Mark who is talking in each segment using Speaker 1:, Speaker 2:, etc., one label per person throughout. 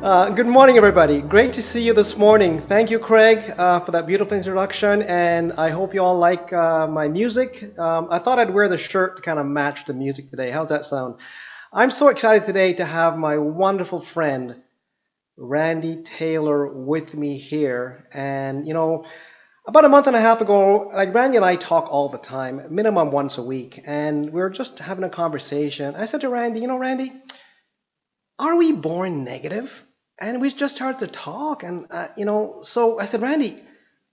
Speaker 1: Good morning, everybody. Great to see you this morning. Thank you, Craig, for that beautiful introduction, and I hope you all like my music. I thought I'd wear the shirt to kind of match the music today. How's that sound? I'm so excited today to have my wonderful friend, Randy Taylor, with me here. And, about a month and a half ago, like Randy and I talk all the time, minimum once a week, and we were just having a conversation. I said to Randy, Randy, are we born negative? And we just started to talk. And, so I said, Randy,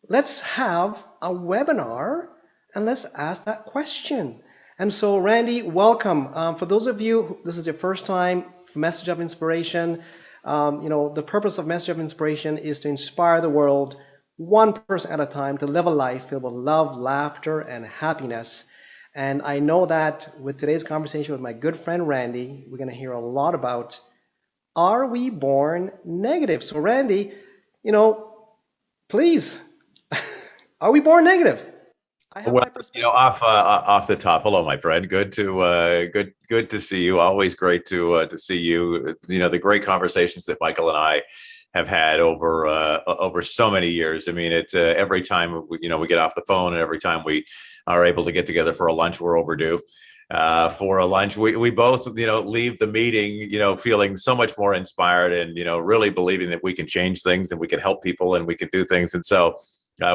Speaker 1: let's have a webinar and let's ask that question. And so, Randy, welcome. For those of you, this is your first time, Message of Inspiration. The purpose of Message of Inspiration is to inspire the world one person at a time to live a life filled with love, laughter, and happiness. And I know that with today's conversation with my good friend Randy, we're going to hear a lot about, are we born negative? So Randy, please, are we born negative? I have
Speaker 2: Well,
Speaker 1: my perspective.
Speaker 2: off the top. Hello, my friend. Good to see you. Always great to see you. The great conversations that Michael and I have had over so many years. I mean, it's every time we get off the phone, and every time we are able to get together for a lunch, we're overdue for a lunch. We both leave the meeting feeling so much more inspired, and really believing that we can change things and we can help people and we can do things. And so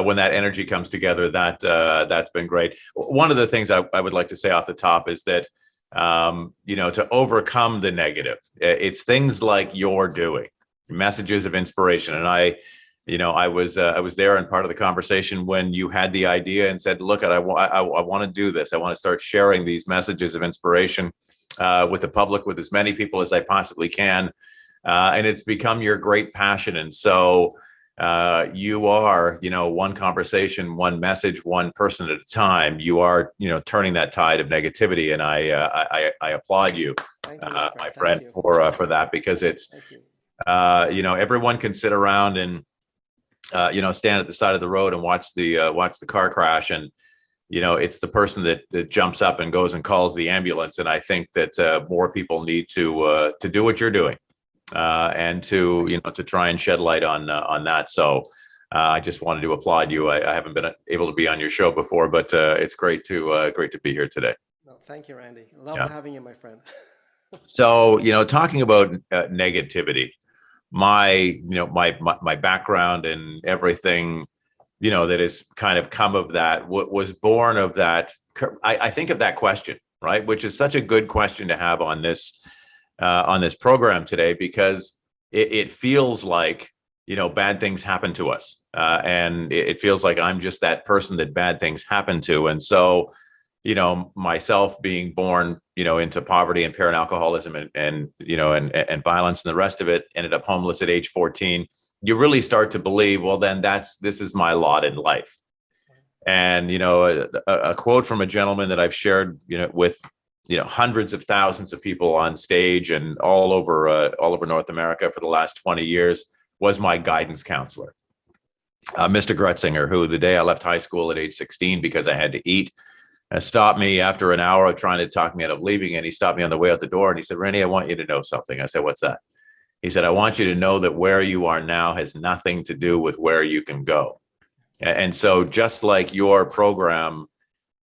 Speaker 2: when that energy comes together, that's been great. One of the things I would like to say off the top is that to overcome the negative, it's things like you're doing, messages of inspiration. And I was there and part of the conversation when you had the idea and said, look, I want to do this. I want to start sharing these messages of inspiration with the public, with as many people as I possibly can. And it's become your great passion. And so you are, one conversation, one message, one person at a time. You are, turning that tide of negativity, and I applaud you,
Speaker 1: Thank you, my
Speaker 2: my
Speaker 1: friend. Thank
Speaker 2: friend,
Speaker 1: you.
Speaker 2: for that, because it's
Speaker 1: Thank you.
Speaker 2: everyone can sit around and stand at the side of the road and watch the car crash, and it's the person that jumps up and goes and calls the ambulance. And I think that more people need to do what you're doing, and to try and shed light on that. So I just wanted to applaud you. I haven't been able to be on your show before, but it's great to be here today.
Speaker 1: No, thank you, Randy. Loved
Speaker 2: Yeah.
Speaker 1: having you, my friend.
Speaker 2: So talking about negativity, my background and everything that has kind of come of that, what was born of that. I think of that question, right, which is such a good question to have on this program today, because it feels like bad things happen to us, and it feels like I'm just that person that bad things happen to. And so myself being born into poverty and parent alcoholism, and violence and the rest of it, ended up homeless at age 14. You really start to believe, well, then this is my lot in life. And a quote from a gentleman that I've shared with hundreds of thousands of people on stage and all over North America for the last 20 years was my guidance counselor, Mr. Grutzinger, who the day I left high school at age 16 because I had to eat, stopped me after an hour of trying to talk me out of leaving. And he stopped me on the way out the door and he said, Randy, I want you to know something. I said, what's that? He said, I want you to know that where you are now has nothing to do with where you can go. And so just like your program,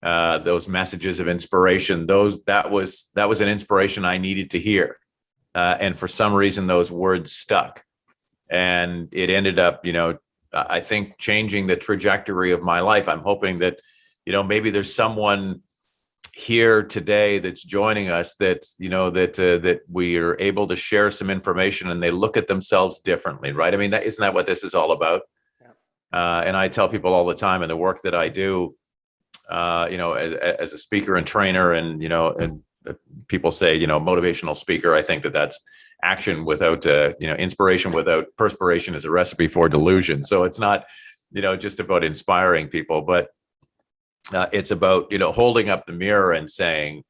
Speaker 2: those messages of inspiration, that was an inspiration I needed to hear. And for some reason, those words stuck. And it ended up, I think, changing the trajectory of my life. I'm hoping that, maybe there's someone here today that's joining us that we are able to share some information and they look at themselves differently, right? I mean, isn't that what this is all about?
Speaker 1: Yeah.
Speaker 2: And I tell people all the time in the work that I do, as a speaker and trainer, and people say, motivational speaker. I think that's action without, inspiration without perspiration is a recipe for delusion. So it's not, just about inspiring people, but it's about, holding up the mirror and saying,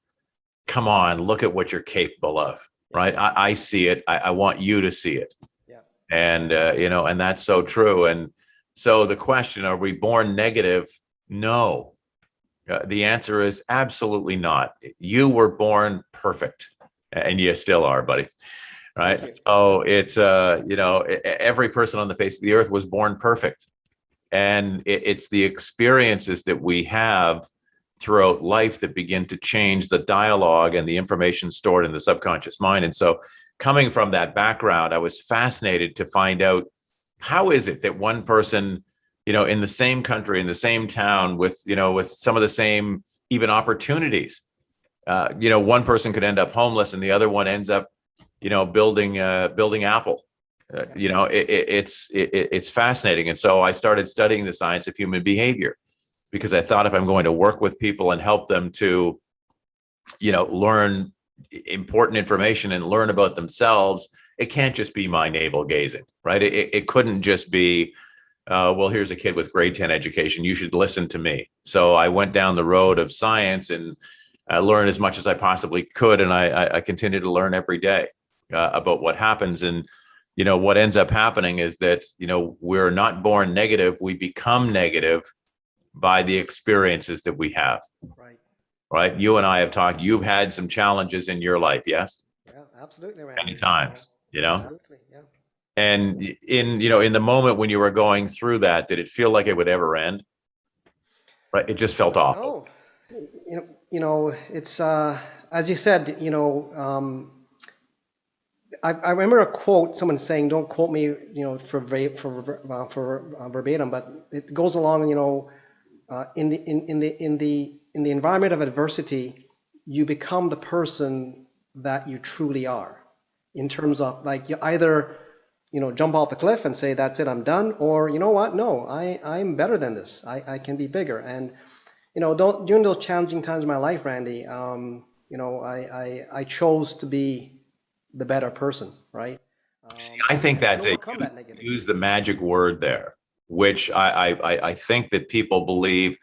Speaker 2: come on, look at what you're capable of, right? I see it. I want you to see it.
Speaker 1: Yeah.
Speaker 2: And, and that's so true. And so the question, are we born negative? No. The answer is absolutely not. You were born perfect, and you still are, buddy.
Speaker 1: Thank
Speaker 2: right?
Speaker 1: you.
Speaker 2: So it's every person on the face of the earth was born perfect, and it's the experiences that we have throughout life that begin to change the dialogue and the information stored in the subconscious mind. And so, coming from that background, I was fascinated to find out, how is it that one person, in the same country, in the same town, with some of the same even opportunities, one person could end up homeless and the other one ends up, building Apple. It's fascinating. And so I started studying the science of human behavior, because I thought, if I'm going to work with people and help them to, learn important information and learn about themselves, it can't just be my navel gazing, right? It couldn't just be, well, here's a kid with grade 10 education, you should listen to me. So I went down the road of science and I learned as much as I possibly could. And I continue to learn every day about what happens. And, what ends up happening is that, we're not born negative, we become negative by the experiences that we have.
Speaker 1: Right.
Speaker 2: Right. You and I have talked, you've had some challenges in your life. Yes.
Speaker 1: Yeah, absolutely,
Speaker 2: Many
Speaker 1: Randy.
Speaker 2: times,
Speaker 1: Absolutely. Yeah.
Speaker 2: and in the moment when you were going through that, did it feel like it would ever end? Right. It just felt awful.
Speaker 1: No, it's as you said, I remember a quote, someone saying, don't quote me, for verbatim, but it goes along, in the environment of adversity, you become the person that you truly are, in terms of, like, you either, jump off the cliff and say, that's it, I'm done, or, you know what, no, I'm better than this, I can be bigger. And don't, during those challenging times in my life, Randy, I chose to be the better person, right?
Speaker 2: I think
Speaker 1: And
Speaker 2: that's it.
Speaker 1: overcome
Speaker 2: You
Speaker 1: that negative.
Speaker 2: use the magic word there, which I think that people believe,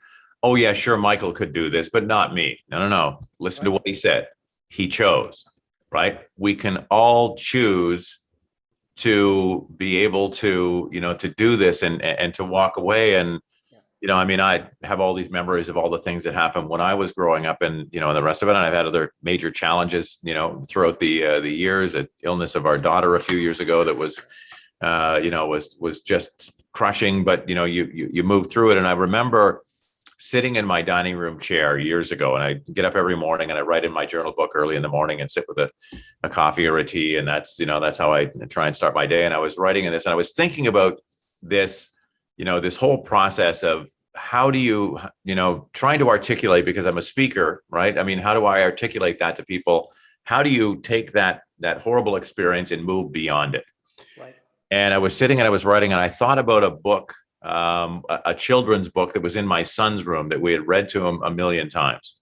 Speaker 2: oh yeah, sure, Michael could do this, but not me. No, no, no. Listen to
Speaker 1: Right.
Speaker 2: what he said. He chose, right? We can all choose to be able to, to do this and to walk away. And
Speaker 1: Yeah.
Speaker 2: I mean, I have all these memories of all the things that happened when I was growing up, and and the rest of it. And I've had other major challenges, throughout the years. An illness of our daughter a few years ago that was, was just crushing. But you move through it. And I remember sitting in my dining room chair years ago, and I get up every morning and I write in my journal book early in the morning and sit with a coffee or a tea, and that's how I try and start my day. And I was writing in this, and I was thinking about this, this whole process of, how do you, trying to articulate, because I'm a speaker, right? I mean, how do I articulate that to people? How do you take that horrible experience and move beyond it?
Speaker 1: Right.
Speaker 2: And I was sitting and I was writing, and I thought about a book, a children's book that was in my son's room that we had read to him a million times.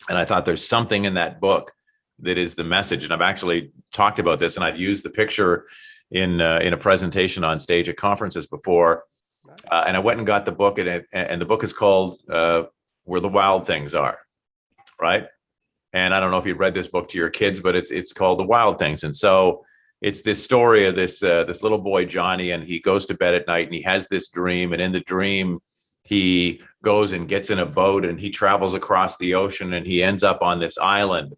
Speaker 2: And I thought, there's something in that book that is the message. And I've actually talked about this, and I've used the picture in a presentation on stage at conferences before. And I went and got the book, and the book is called "Where the Wild Things Are," right? And I don't know if you read this book to your kids, but it's called "The Wild Things." And so it's this story of this little boy, Johnny, and he goes to bed at night and he has this dream. And in the dream, he goes and gets in a boat and he travels across the ocean, and he ends up on this island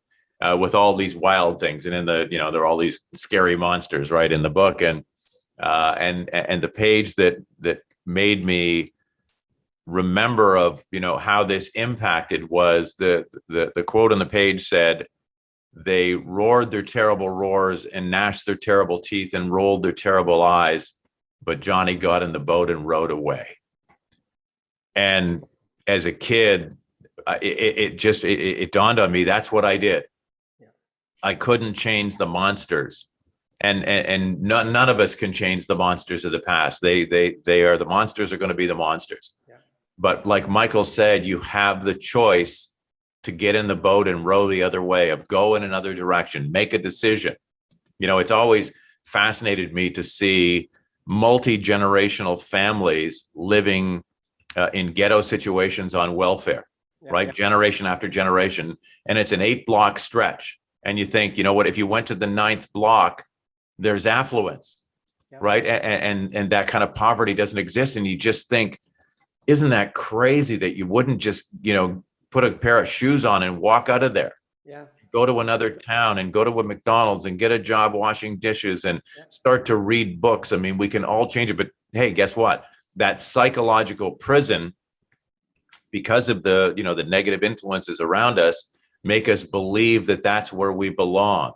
Speaker 2: with all these wild things. And there are all these scary monsters, right, in the book. And the page that made me remember of, how this impacted was the quote on the page said, "They roared their terrible roars and gnashed their terrible teeth and rolled their terrible eyes, but Johnny got in the boat and rowed away." And as a kid, it dawned on me, that's what I did.
Speaker 1: Yeah.
Speaker 2: I couldn't change the monsters, and none of us can change the monsters of the past. They are, the monsters are going to be the monsters.
Speaker 1: Yeah.
Speaker 2: But like Michael said, you have the choice to get in the boat and row the other way, of go in another direction, make a decision. It's always fascinated me to see multi-generational families living in ghetto situations on welfare,
Speaker 1: Yeah.
Speaker 2: right? Generation after generation. And it's an 8-block stretch. And you think, you know what, if you went to the 9th block, there's affluence,
Speaker 1: Yeah.
Speaker 2: right? And that kind of poverty doesn't exist. And you just think, isn't that crazy that you wouldn't just, put a pair of shoes on and walk out of there?
Speaker 1: Yeah.
Speaker 2: go to another town and go to a McDonald's and get a job washing dishes and start to read books. I mean, we can all change it, but hey, guess what? That psychological prison, because of the, the negative influences around us, make us believe that that's where we belong.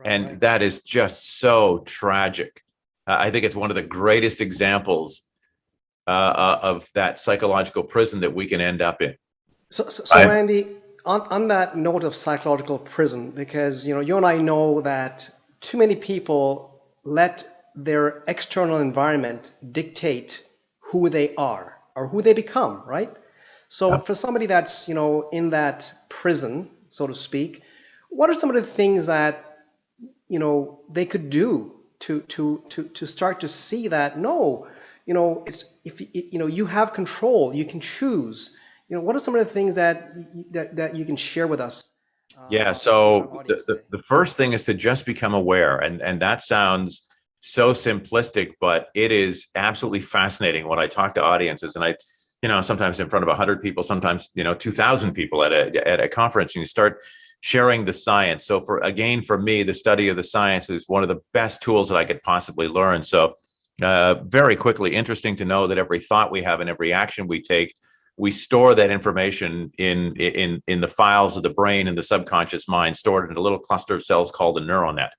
Speaker 2: And that is just so tragic. I think it's one of the greatest examples of that psychological prison that we can end up in.
Speaker 1: So Randy, on that note of psychological prison, because you and I know that too many people let their external environment dictate who they are or who they become, right? So for somebody that's in that prison, so to speak, what are some of the things that they could do to start to see that it's if you have control, you can choose. What are some of the things that you can share with us?
Speaker 2: Yeah.
Speaker 1: With our
Speaker 2: So
Speaker 1: audience today?
Speaker 2: the first thing is to just become aware. And that sounds so simplistic, but it is absolutely fascinating when I talk to audiences, and sometimes in front of 100 people, sometimes, 2,000 people at a conference, and you start sharing the science. So for me, the study of the science is one of the best tools that I could possibly learn. So very quickly, interesting to know that every thought we have and every action we take, we store that information in the files of the brain and the subconscious mind, stored in a little cluster of cells called a neural net.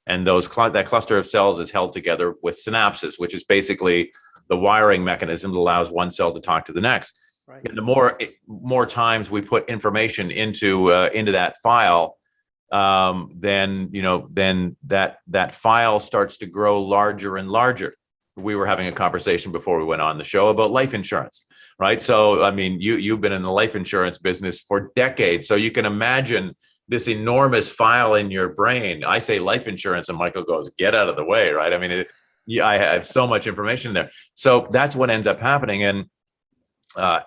Speaker 2: And that cluster of cells is held together with synapses, which is basically the wiring mechanism that allows one cell to talk to the next.
Speaker 1: Right.
Speaker 2: And the more times we put information into that file, then that file starts to grow larger and larger. We were having a conversation before we went on the show about life insurance, right? So, I mean, you've been in the life insurance business for decades, so you can imagine this enormous file in your brain. I say life insurance, and Michael goes, "Get out of the way," right? I mean, I have so much information there. So that's what ends up happening. And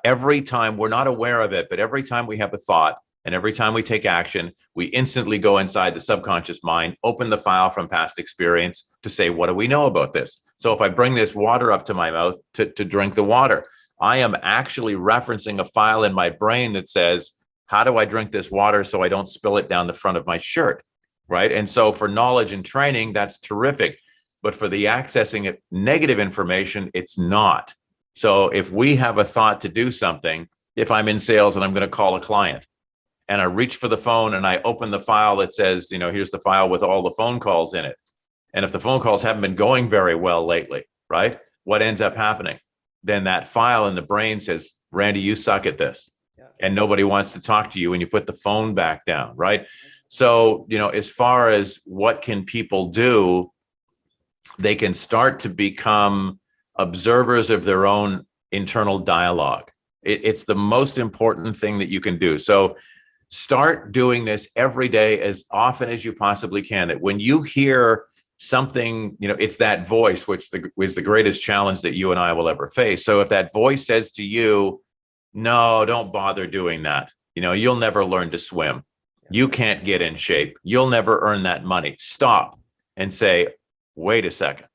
Speaker 2: every time, we're not aware of it, but every time we have a thought and every time we take action, we instantly go inside the subconscious mind, open the file from past experience to say, what do we know about this? So if I bring this water up to my mouth to drink the water, I am actually referencing a file in my brain that says, how do I drink this water so I don't spill it down the front of my shirt, right? And so for knowledge and training, that's terrific. But for the accessing of negative information, it's not. So if we have a thought to do something, if I'm in sales and I'm going to call a client and I reach for the phone and I open the file that says, here's the file with all the phone calls in it. And if the phone calls haven't been going very well lately, right? What ends up happening? Then that file in the brain says, Randy, you suck at this. And nobody wants to talk to you, and you put the phone back down, right? So, as far as what can people do, they can start to become observers of their own internal dialogue. It's the most important thing that you can do. So start doing this every day as often as you possibly can. That when you hear something, it's that voice, which is the greatest challenge that you and I will ever face. So if that voice says to you, no, don't bother doing that. You'll never learn to swim. You can't get in shape. You'll never earn that money. Stop and say, wait a second.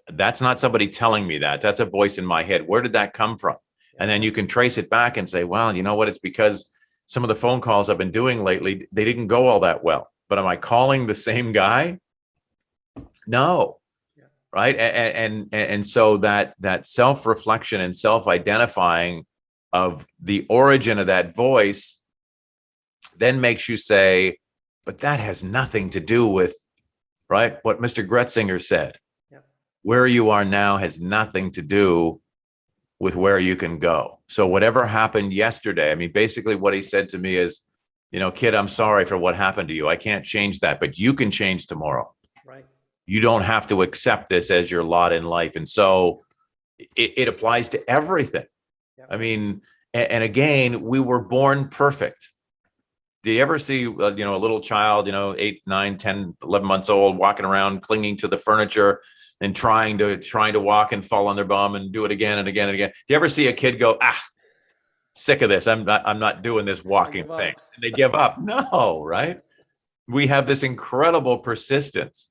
Speaker 2: That's not somebody telling me that. That's a voice in my head. Where did that come from? And then you can trace it back and say, well, you know what? It's because some of the phone calls I've been doing lately, they didn't go all that well. But am I calling the same guy? No. Right. And so that self-reflection and self-identifying of the origin of that voice then makes you say, but that has nothing to do with, right, what Mr. Gretzinger said. Where you are now has nothing to do with where you can go. So whatever happened yesterday, I mean, basically what he said to me is, kid, I'm sorry for what happened to you. I can't change that, but you can change tomorrow. Right. You don't have to accept this as your lot in life. And so it applies to everything. I mean, and again, we were born perfect. Do you ever see, a little child, 8, 9, 10, 11 months old, walking around, clinging to the furniture and trying to walk and fall on their bum and do it again and again and again? Do you ever see a kid go, sick of this. I'm not doing this walking thing. And they give up. No, right? We have this incredible persistence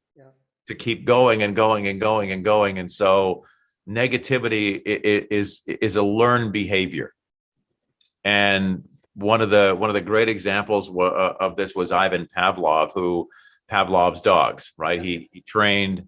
Speaker 2: to keep going and going and going and going. And so negativity is a learned behavior. And one of the great examples of this was Ivan Pavlov, who Pavlov's dogs, right? He trained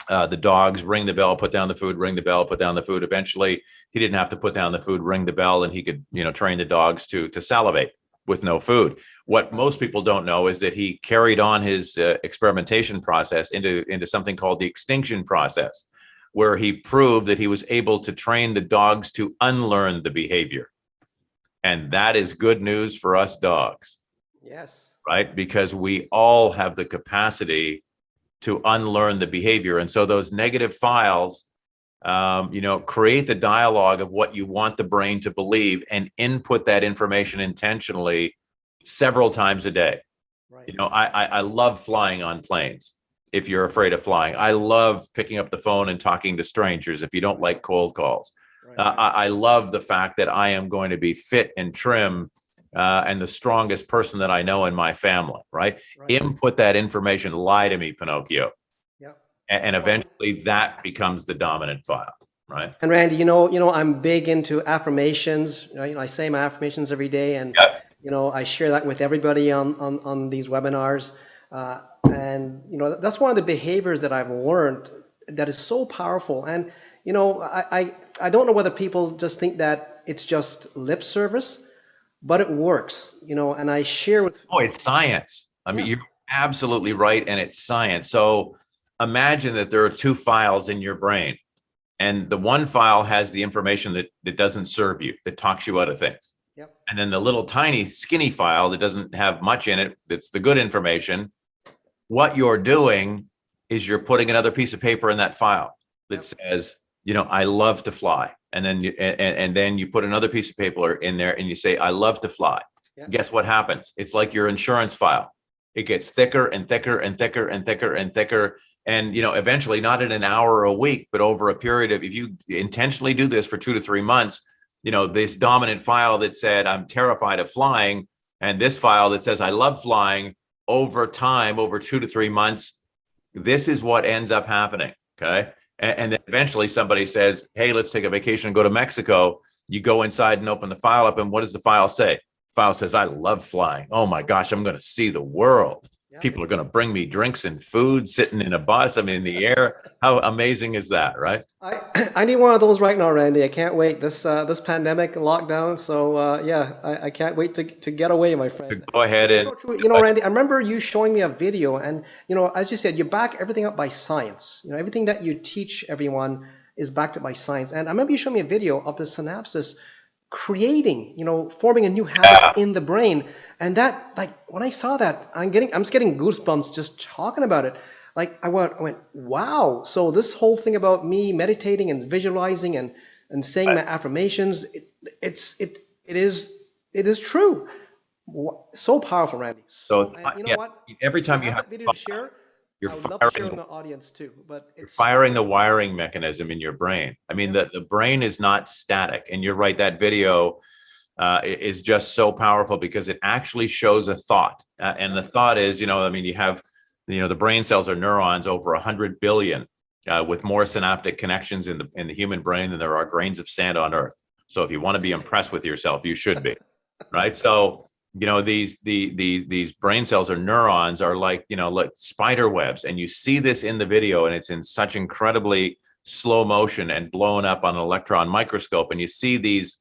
Speaker 2: the dogs, ring the bell, put down the food, ring the bell, put down the food. Eventually, he didn't have to put down the food, ring the bell, and he could, train the dogs to salivate with no food. What most people don't know is that he carried on his experimentation process into something called the extinction process, where he proved that he was able to train the dogs to unlearn the behavior. And that is good news for us dogs.
Speaker 1: Yes.
Speaker 2: Right? Because we all have the capacity to unlearn the behavior. And so those negative files, create the dialogue of what you want the brain to believe and input that information intentionally several times a day.
Speaker 1: Right.
Speaker 2: I love flying on planes. If you're afraid of flying, I love picking up the phone and talking to strangers. If you don't like cold calls,
Speaker 1: Right.
Speaker 2: I love the fact that I am going to be fit and trim and the strongest person that I know in my family, right? Input that information, lie to me, Pinocchio.
Speaker 1: Yeah.
Speaker 2: And eventually that becomes the dominant file, right?
Speaker 1: And Randy, I'm big into affirmations. I say my affirmations every day, and
Speaker 2: Yep.
Speaker 1: I share that with everybody on these webinars. And that's one of the behaviors that I've learned that is so powerful. And I don't know whether people just think that it's just lip service, but it works. And I share with.
Speaker 2: Oh, it's science. I mean, you're absolutely right, and it's science. So imagine that there are two files in your brain, and the one file has the information that doesn't serve you, that talks you out of things.
Speaker 1: Yep.
Speaker 2: And then the little tiny skinny file that doesn't have much in it, that's the good information. What you're doing is you're putting another piece of paper in that file that says, I love to fly. And then you put another piece of paper in there and you say, I love to fly.
Speaker 1: Yep.
Speaker 2: Guess what happens? It's like your insurance file. It gets thicker and thicker and thicker and thicker and thicker. And, eventually, not in an hour or a week, but over a period of, if you intentionally do this for 2 to 3 months, this dominant file that said, I'm terrified of flying, and this file that says, I love flying, over time, over 2 to 3 months, this is what ends up happening. Okay. And then eventually somebody says, hey, let's take a vacation and go to Mexico. You go inside and open the file up. And what does the file say? The file says, I love flying. Oh my gosh, I'm going to see the world. People are going to bring me drinks and food, sitting in a bus. I'm in the air. How amazing is that, right?
Speaker 1: I need one of those right now, Randy. I can't wait. This pandemic lockdown. So I can't wait to get away, my friend.
Speaker 2: Go ahead and.
Speaker 1: So true. Randy, I remember you showing me a video, and as you said, you back everything up by science. Everything that you teach everyone is backed up by science. And I remember you showing me a video of the synapses creating, forming a new habit in the brain. And that, like, when I saw that, I'm just getting goosebumps just talking about it. Like I went, wow. So this whole thing about me meditating and visualizing and saying my affirmations, it is true. So powerful, Randy.
Speaker 2: So
Speaker 1: what?
Speaker 2: Every time you have
Speaker 1: that video to share,
Speaker 2: you're
Speaker 1: I would love to share with the audience too. But
Speaker 2: you're firing the wiring mechanism in your brain. I mean, the brain is not static, and you're right. That video is just so powerful because it actually shows a thought, and the thought is, you have. The brain cells are neurons, over 100 billion, with more synaptic connections in the human brain than there are grains of sand on Earth. So if you want to be impressed with yourself, you should be, right? So these brain cells or neurons are like spider webs, and you see this in the video, and it's in such incredibly slow motion and blown up on an electron microscope, and you see these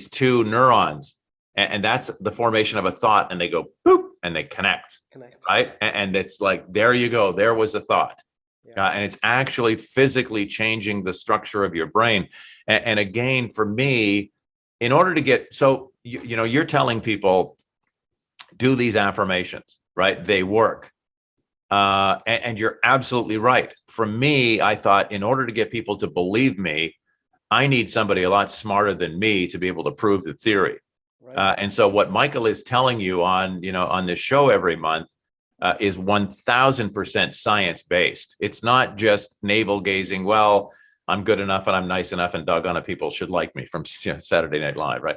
Speaker 2: two neurons, and that's the formation of a thought, and they go boop. And they connect, right? And it's like, there you go. There was a thought. And it's actually physically changing the structure of your brain. And again, for me, in order to get, so, you're telling people, do these affirmations, right? They work. And you're absolutely right. For me, I thought, in order to get people to believe me, I need somebody a lot smarter than me to be able to prove the theory. And so what Michael is telling you on this show every month is 1000% science-based. It's not just navel gazing. Well, I'm good enough and I'm nice enough and doggone it, people should like me, from Saturday Night Live, right?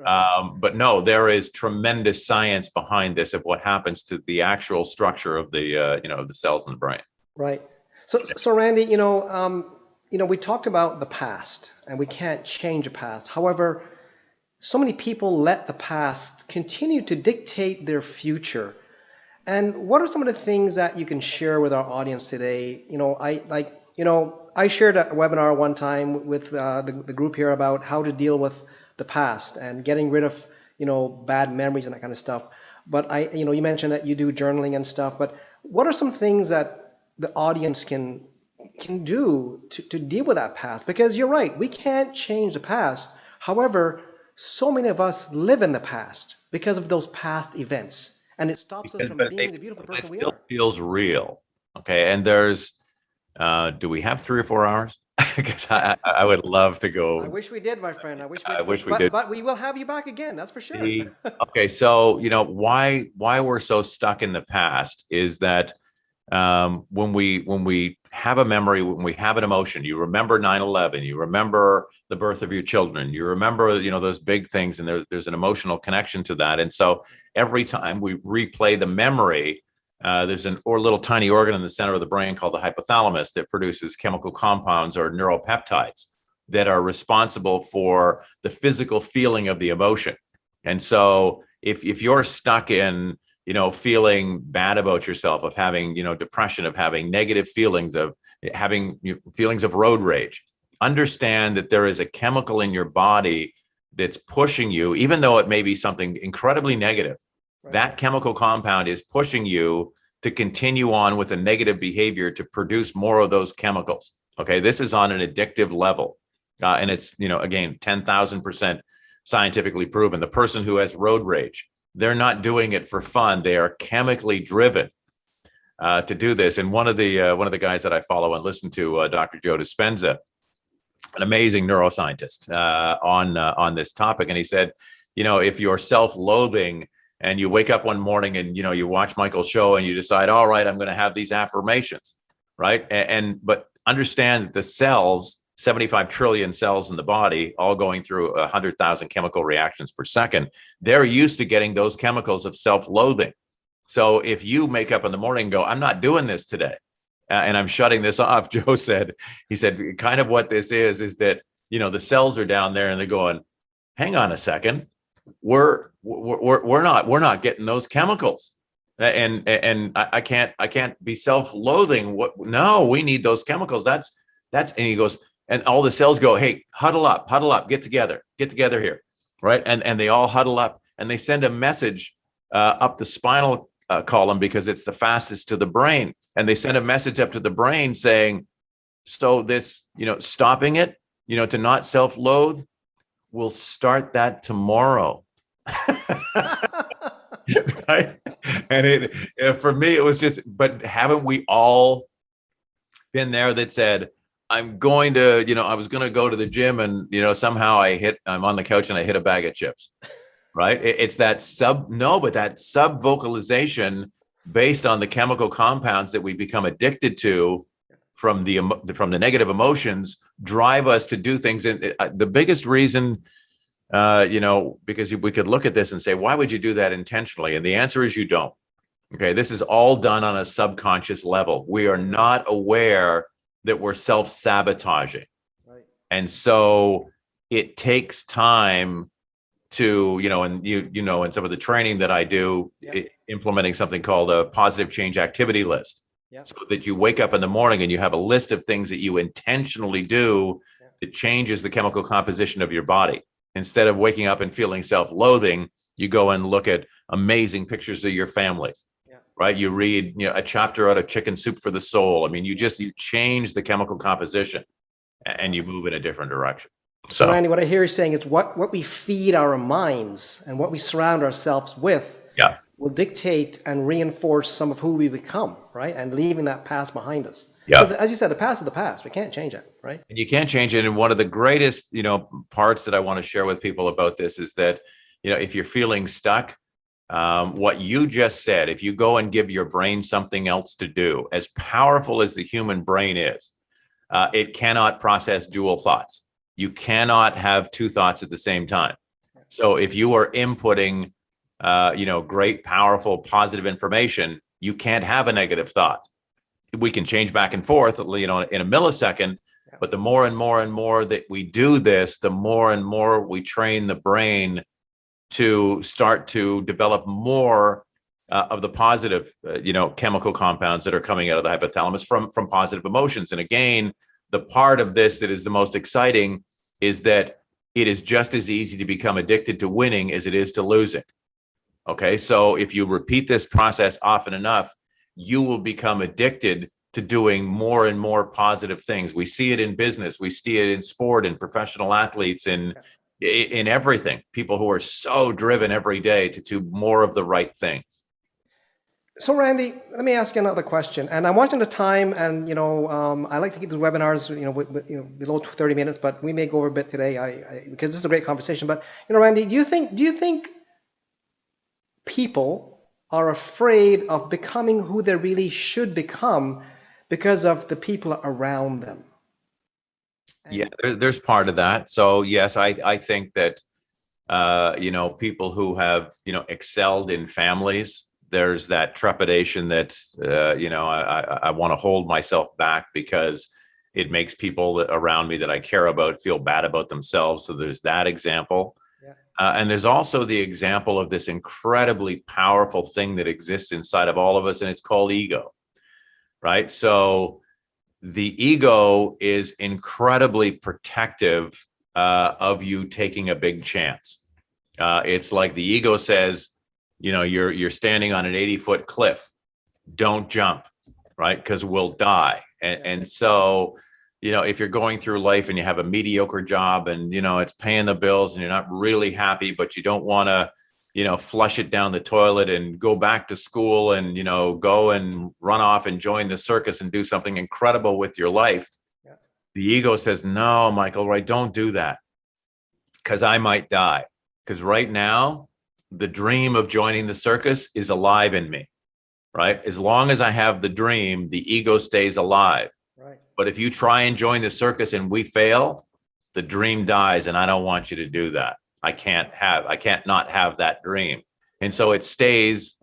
Speaker 2: But no, there is tremendous science behind this of what happens to the actual structure of the the cells in the brain.
Speaker 1: Right. So Randy, we talked about the past, and we can't change the past. However, so many people let the past continue to dictate their future. And what are some of the things that you can share with our audience today? I shared a webinar one time with the group here about how to deal with the past and getting rid of, bad memories and that kind of stuff. But you mentioned that you do journaling and stuff, but what are some things that the audience can do to deal with that past? Because you're right, we can't change the past. However, so many of us live in the past because of those past events, and it stops us from being the beautiful
Speaker 2: But it
Speaker 1: person we
Speaker 2: still
Speaker 1: are.
Speaker 2: feels real. Okay. And do we have 3 or 4 hours? Because I would love to
Speaker 1: I
Speaker 2: go.
Speaker 1: wish we did, my friend. I wish we
Speaker 2: I
Speaker 1: did.
Speaker 2: wish we
Speaker 1: But
Speaker 2: did.
Speaker 1: but we will have you back again, that's for sure.
Speaker 2: Okay. So, why we're so stuck in the past is that when we have a memory, when we have an emotion, you remember 9/11, you remember the birth of your children, you remember those big things, and there's an emotional connection to that. And so every time we replay the memory, there's or little tiny organ in the center of the brain called the hypothalamus that produces chemical compounds or neuropeptides that are responsible for the physical feeling of the emotion. And so if you're stuck in feeling bad about yourself, of having, depression, of having negative feelings, of having feelings of road rage, understand that there is a chemical in your body that's pushing you, even though it may be something incredibly negative.
Speaker 1: Right.
Speaker 2: That chemical compound is pushing you to continue on with a negative behavior to produce more of those chemicals. Okay. This is on an addictive level. And it's, again, 10,000% scientifically proven. The person who has road rage, they're not doing it for fun. They are chemically driven to do this. And one of the guys that I follow and listen to, Dr. Joe Dispenza, an amazing neuroscientist on this topic, and he said, if you're self-loathing and you wake up one morning and you watch Michael's show and you decide, all right, I'm going to have these affirmations, right? But understand that the cells, 75 trillion cells in the body, all going through 100,000 chemical reactions per second, they're used to getting those chemicals of self-loathing. So if you make up in the morning and go, I'm not doing this today, and I'm shutting this off, Joe said, he said, kind of what this is that, the cells are down there and they're going, hang on a second, we're not getting those chemicals. And I can't be self-loathing. No, we need those chemicals. That's, and he goes, and all the cells go, hey, huddle up, get together here. Right. And they all huddle up and they send a message up the spinal column, because it's the fastest to the brain. And they send a message up to the brain saying, so this, stopping it, to not self-loathe, we'll start that tomorrow. Right. And for me, it was just, but haven't we all been there that said, I'm going to, I was going to go to the gym and, somehow I'm on the couch and I hit a bag of chips, right? It's that that sub vocalization based on the chemical compounds that we become addicted to from the negative emotions drive us to do things. And the biggest reason, because we could look at this and say, why would you do that intentionally? And the answer is you don't. Okay. This is all done on a subconscious level. We are not aware that we're self-sabotaging. Right. And so it takes time to, and in some of the training that I do, implementing something called a positive change activity list. So that you wake up in the morning and you have a list of things that you intentionally do that changes the chemical composition of your body. Instead of waking up and feeling self-loathing, you go and look at amazing pictures of your families. Right. You read a chapter out of Chicken Soup for the Soul. I mean, you change the chemical composition and you move in a different direction.
Speaker 1: So Randy, what I hear you saying is what we feed our minds and what we surround ourselves with will dictate and reinforce some of who we become, right? And leaving that past behind us. Because as you said, the past is the past. We can't change it, right?
Speaker 2: And you can't change it. And one of the greatest, parts that I want to share with people about this is that, if you're feeling stuck, what you just said, if you go and give your brain something else to do, as powerful as the human brain is, it cannot process dual thoughts. You cannot have two thoughts at the same time. So if you are inputting, great, powerful, positive information, you can't have a negative thought. We can change back and forth, in a millisecond, But the more and more and more that we do this, the more and more we train the brain to start to develop more of the positive, chemical compounds that are coming out of the hypothalamus from positive emotions. And again, the part of this that is the most exciting is that it is just as easy to become addicted to winning as it is to losing. Okay, so if you repeat this process often enough, you will become addicted to doing more and more positive things. We see it in business, we see it in sport, in professional athletes, in everything. People who are so driven every day to do more of the right things.
Speaker 1: So Randy, let me ask you another question. And I'm watching the time, and I like to keep the webinars, below 30 minutes, but we may go over a bit today, because this is a great conversation. But Randy, do you think people are afraid of becoming who they really should become because of the people around them?
Speaker 2: Yeah, there's part of that. So yes, I think that people who have excelled in families, there's that trepidation that I want to hold myself back because it makes people around me that I care about feel bad about themselves. So there's that example. Yeah. And there's also the example of this incredibly powerful thing that exists inside of all of us, and it's called ego, right? So the ego is incredibly protective of you taking a big chance. It's like the ego says, you're standing on an 80-foot cliff. Don't jump, right? Because we'll die. And so, if you're going through life and you have a mediocre job and, it's paying the bills and you're not really happy, but you don't want to, flush it down the toilet and go back to school and, go and run off and join the circus and do something incredible with your life. Yeah. The ego says, no, Michael, right? Don't do that because I might die. Because right now, the dream of joining the circus is alive in me, right? As long as I have the dream, the ego stays alive. Right. But if you try and join the circus and we fail, the dream dies, and I don't want you to do that. I can't not have that dream. And so it stays,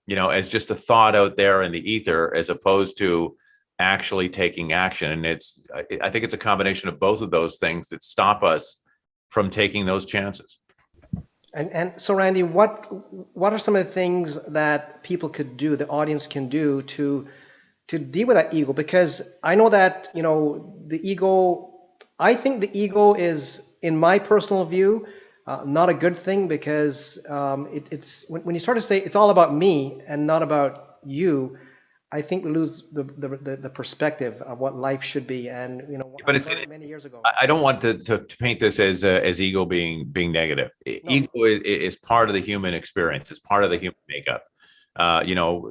Speaker 2: as just a thought out there in the ether, as opposed to actually taking action. And I think it's a combination of both of those things that stop us from taking those chances.
Speaker 1: And so, Randy, what are some of the things that people could do, the audience can do to deal with that ego? Because I know that, the ego, I think the ego is, in my personal view, not a good thing, because it's when you start to say it's all about me and not about you, I think we lose the perspective of what life should be. And
Speaker 2: but it's many years ago. I don't want to paint this as ego being negative. No. Ego is part of the human experience. It's part of the human makeup.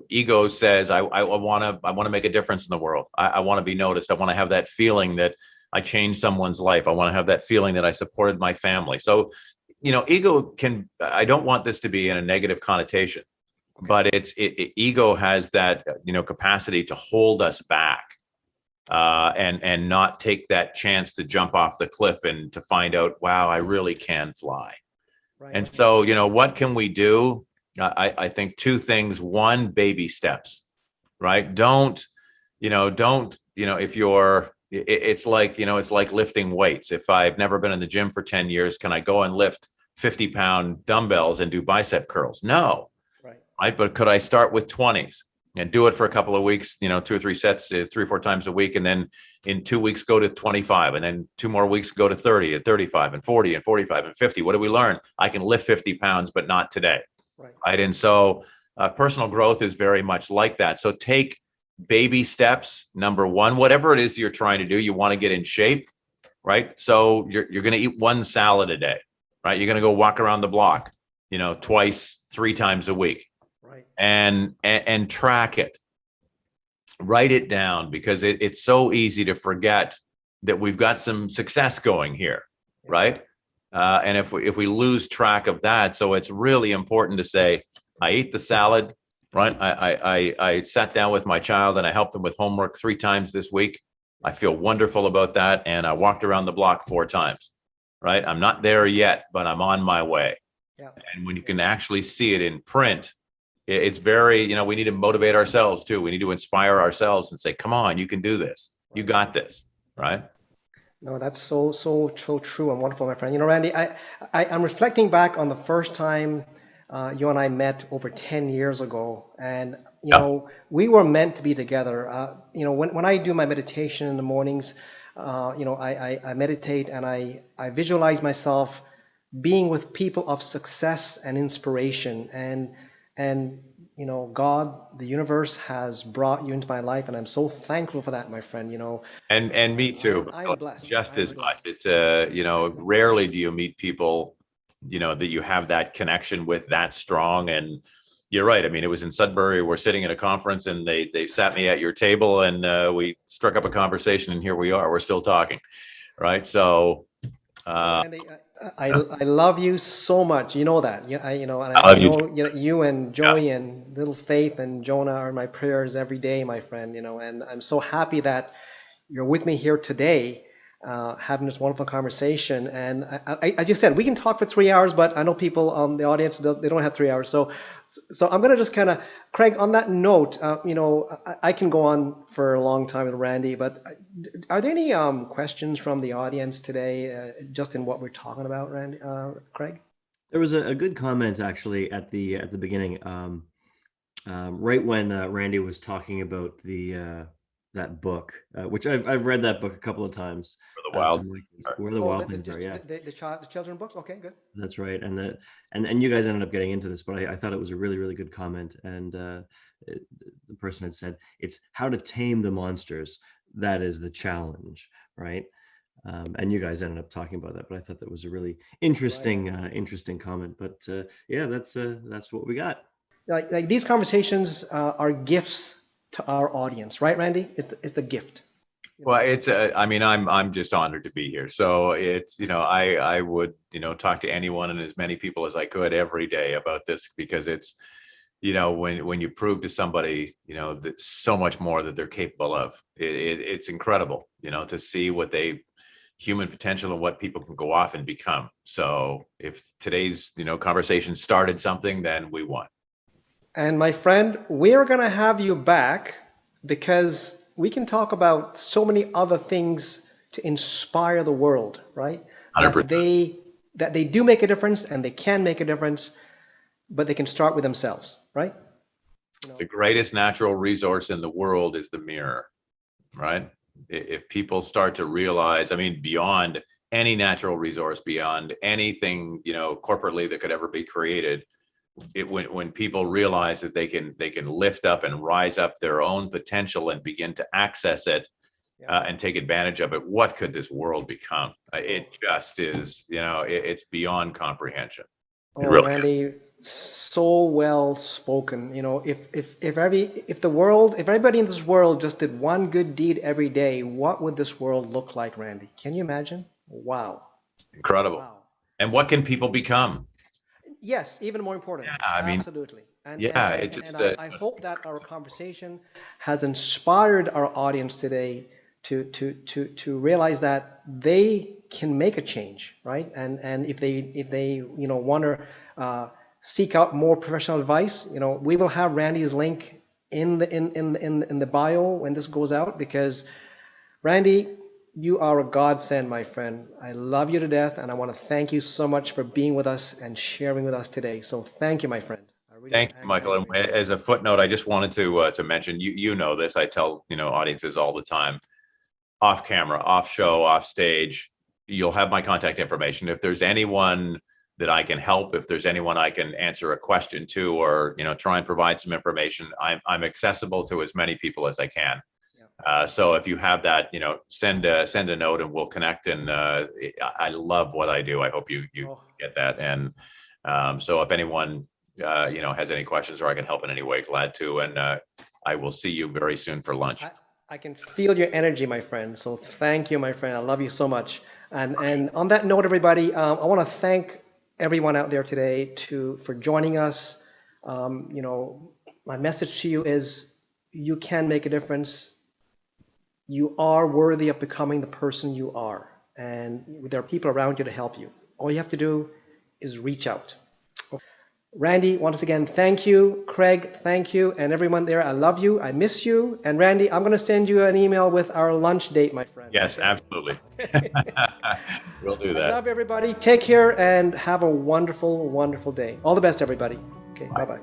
Speaker 2: Ego says I want to make a difference in the world. I want to be noticed. I want to have that feeling that I changed someone's life. I want to have that feeling that I supported my family. So, ego can. I don't want this to be in a negative connotation. Okay. But ego has that capacity to hold us back and not take that chance to jump off the cliff and to find out, wow, I really can fly. Right. And so what can we do? I think two things. One, baby steps, right? If you're, it's like lifting weights. If I've never been in the gym for 10 years, can I go and lift 50-pound dumbbells and do bicep curls? No. Right. But could I start with 20s and do it for a couple of weeks, 2 or 3 sets, 3 or 4 times a week. And then in 2 weeks, go to 25, and then 2 more weeks, go to 30 and 35 and 40 and 45 and 50. What do we learn? I can lift 50 pounds, but not today. Right. And so personal growth is very much like that. So take baby steps. Number one, whatever it is you're trying to do, you want to get in shape, right? So you're going to eat 1 salad a day, right? You're going to go walk around the block, twice, 3 times a week. Right. And track it, write it down, because it's so easy to forget that we've got some success going here. Yeah. Right. And if we lose track of that, so it's really important to say, I ate the salad, right? I sat down with my child and I helped them with homework 3 times this week. I feel wonderful about that. And I walked around the block 4 times, right? I'm not there yet, but I'm on my way. Yeah. And when you can actually see it in print, it's very, we need to motivate ourselves too. We need to inspire ourselves and say, come on, you can do this. You got this, right?
Speaker 1: No, that's so true and wonderful, my friend. You know, Randy, I'm reflecting back on the first time you and I met over 10 years ago, and
Speaker 2: Yeah.
Speaker 1: we were meant to be together. When I do my meditation in the mornings, I meditate and I visualize myself being with people of success and inspiration, and God, the universe has brought you into my life, and I'm so thankful for that, my friend.
Speaker 2: And me too,
Speaker 1: I am
Speaker 2: Michael,
Speaker 1: blessed.
Speaker 2: just
Speaker 1: I am
Speaker 2: as much.
Speaker 1: blessed.
Speaker 2: It's rarely do you meet people, that you have that connection with that strong. And you're right. I mean, it was in Sudbury. We're sitting at a conference, and they sat me at your table, and we struck up a conversation, and here we are. We're still talking, right? So,
Speaker 1: Well,
Speaker 2: uh,
Speaker 1: Randy, I love you so much. You know that. And
Speaker 2: I
Speaker 1: I
Speaker 2: love you.
Speaker 1: know you and
Speaker 2: Yeah.
Speaker 1: Joey and little Faith and Jonah are my prayers every day, my friend. And I'm so happy that you're with me here today, having this wonderful conversation. And as you said, we can talk for 3 hours, but I know people the audience they don't have 3 hours. So I'm gonna just kind of, Craig. On that note, I can go on for a long time with Randy, but are there any questions from the audience today, just in what we're talking about, Randy, Craig?
Speaker 3: There was a good comment actually at the beginning, right when Randy was talking about the that book, which I've read that book a couple of times.
Speaker 2: For the wild.
Speaker 3: To Mike, Where the
Speaker 1: Oh,
Speaker 3: Wild Things Are. Yeah,
Speaker 1: the children books. Okay, good.
Speaker 3: that's right. And you guys ended up getting into this, but I thought it was a really good comment. And the person had said it's how to tame the monsters. That is the challenge, right? And you guys ended up talking about that, but I thought that was a really
Speaker 1: Right on.
Speaker 3: interesting comment. But yeah, that's what we got.
Speaker 1: Like these conversations are gifts to our audience, right, Randy? It's a gift.
Speaker 2: Well, I mean, I'm just honored to be here. So it's, I would, talk to anyone and as many people as I could every day about this, because it's, when you prove to somebody, that so much more that they're capable of, it's incredible, to see what human potential and what people can go off and become. So if today's, conversation started something, then we won.
Speaker 1: And my friend, we're gonna have you back because we can talk about so many other things to inspire the world, right? That
Speaker 2: 100%.
Speaker 1: they that they do make a difference and they can make a difference, but they can start with themselves, right?
Speaker 2: The greatest natural resource in the world is the mirror, right? If people start to realize, I mean, beyond any natural resource, beyond anything, corporately that could ever be created, when people realize that they can lift up and rise up their own potential and begin to access it,
Speaker 1: Yeah.
Speaker 2: and take advantage of it, what could this world become? It just is, it's beyond comprehension. It
Speaker 1: Oh,
Speaker 2: really
Speaker 1: Randy, so well spoken. If the world, if everybody in this world just did one good deed every day, what would this world look like, Randy? Can you imagine? Wow.
Speaker 2: is incredible.
Speaker 1: Wow.
Speaker 2: And what can people become?
Speaker 1: Yes, even more important.
Speaker 2: Yeah, I mean,
Speaker 1: Absolutely.
Speaker 2: yeah, it just,
Speaker 1: I hope that our conversation has inspired our audience today to realize that they can make a change, right? And if they want to seek out more professional advice, we will have Randy's link in the bio when this goes out, because Randy, you are a godsend, my friend. I love you to death, and I want to thank you so much for being with us and sharing with us today. So thank you, my friend. I really
Speaker 2: thank you,
Speaker 1: am
Speaker 2: Michael. And
Speaker 1: grateful.
Speaker 2: as a footnote, I just wanted to mention, you know this. I tell audiences all the time, off camera, off show, off stage. You'll have my contact information. If there's anyone that I can help, if there's anyone I can answer a question to, or try and provide some information, I'm accessible to as many people as I can.
Speaker 1: Yeah.
Speaker 2: So if you have that, send a note and we'll connect. And I love what I do. I hope you
Speaker 1: Oh,
Speaker 2: get that. And so if anyone has any questions or I can help in any way, glad to. And I will see you very soon for lunch.
Speaker 1: I can feel your energy, my friend. So thank you, my friend. I love you so much. And on that note, everybody, I want to thank everyone out there today for joining us. My message to you is you can make a difference. You are worthy of becoming the person you are, and there are people around you to help you. All you have to do is reach out. Randy, once again, thank you. Craig, thank you. And everyone there, I love you. I miss you. And Randy, I'm going to send you an email with our lunch date, my friend.
Speaker 2: Yes,
Speaker 1: Okay?
Speaker 2: absolutely. We'll do
Speaker 1: I
Speaker 2: that.
Speaker 1: love everybody. Take care and have a wonderful, wonderful day. All the best, everybody. Okay, bye-bye.